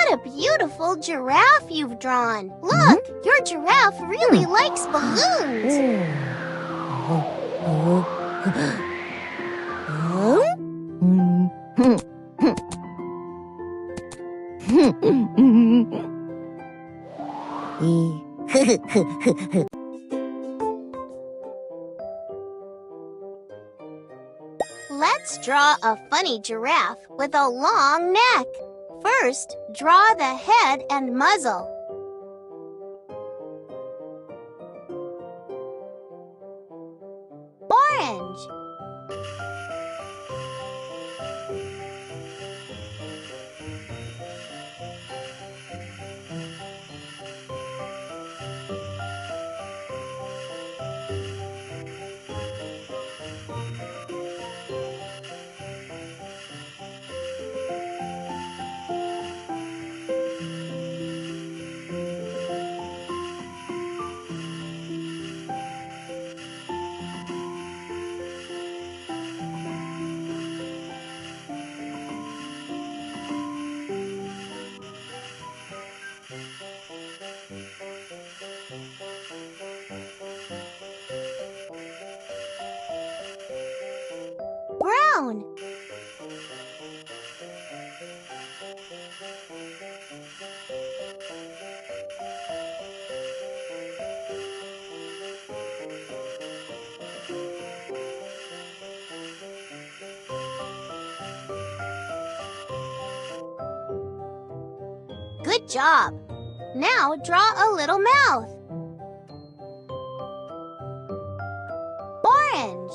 What a beautiful giraffe you've drawn. Look, your giraffe really likes balloons. Let's draw a funny giraffe with a long neck. First, draw the head and muzzle. Orange. Brown. Good job. Now draw a little mouth. Orange.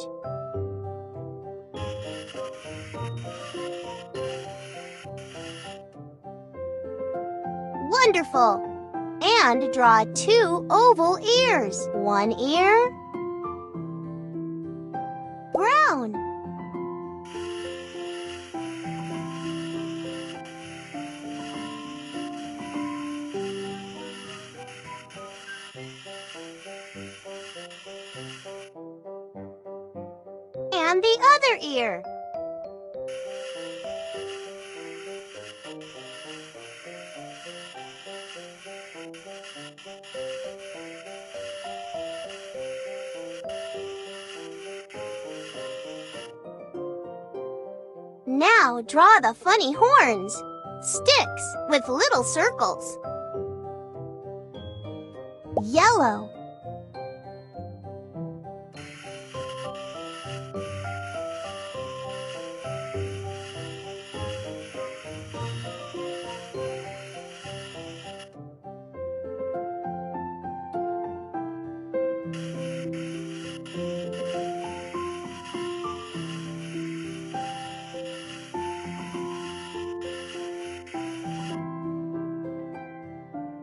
Wonderful. And draw 2 oval ears. One ear. Brown. And the other ear. Now draw the funny horns. Sticks with little circles. Yellow.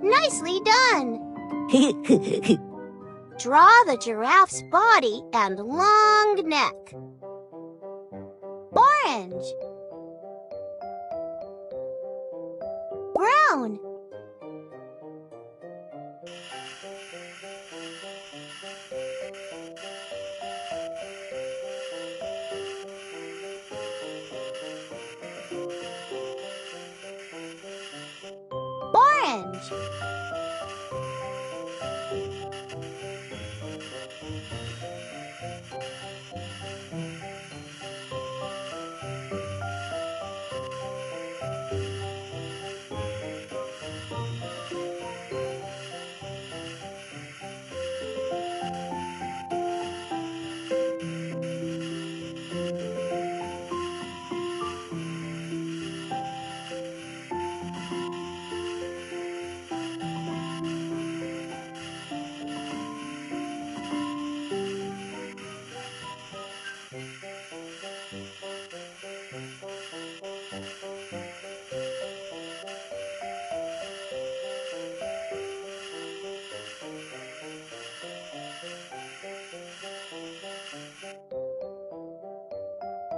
Nicely done! Draw the giraffe's body and long neck. Orange. Brown. Orange.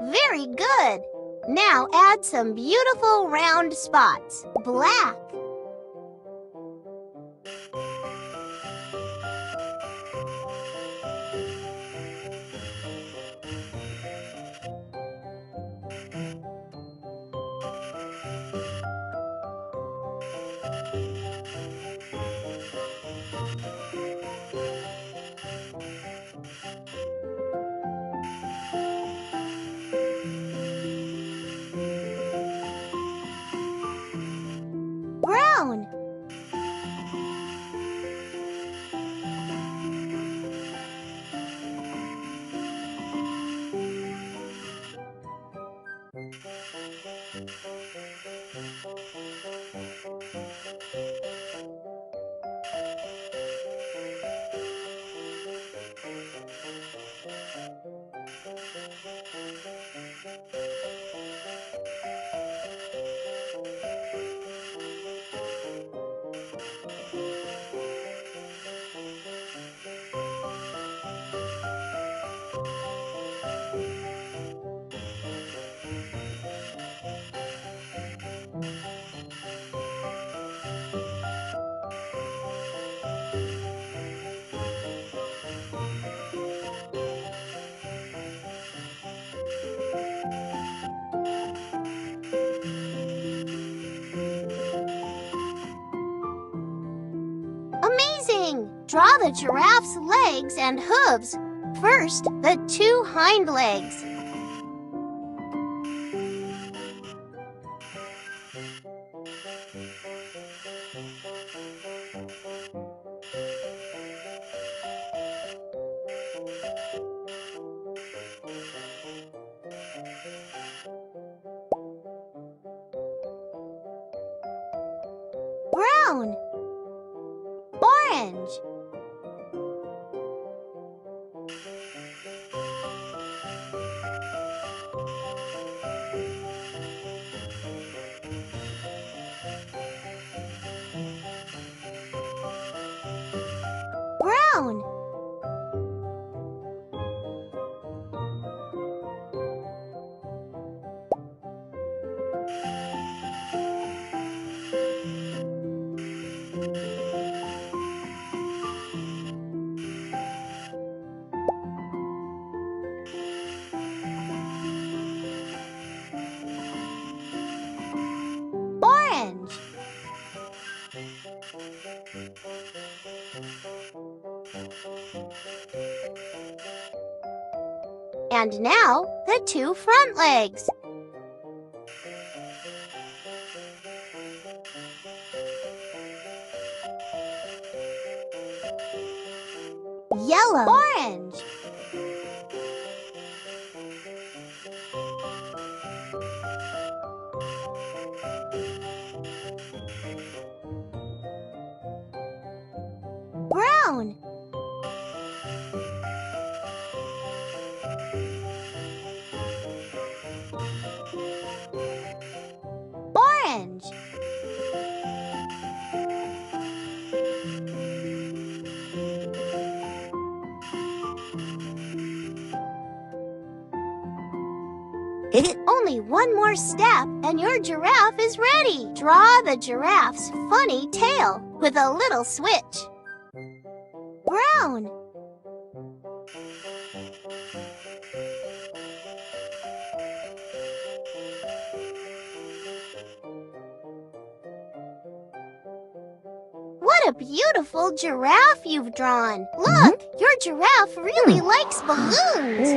Very good! Now add some beautiful round spots. Black. Amazing! Draw the giraffe's legs and hooves. First, the two hind legs. Brown, orange, brown, orange. And now, the two front legs. Yellow, orange, brown, orange, only one more step and your giraffe is ready. Draw the giraffe's funny tail with a little switch. Brown, what a beautiful giraffe you've drawn. Look, your giraffe really likes balloons.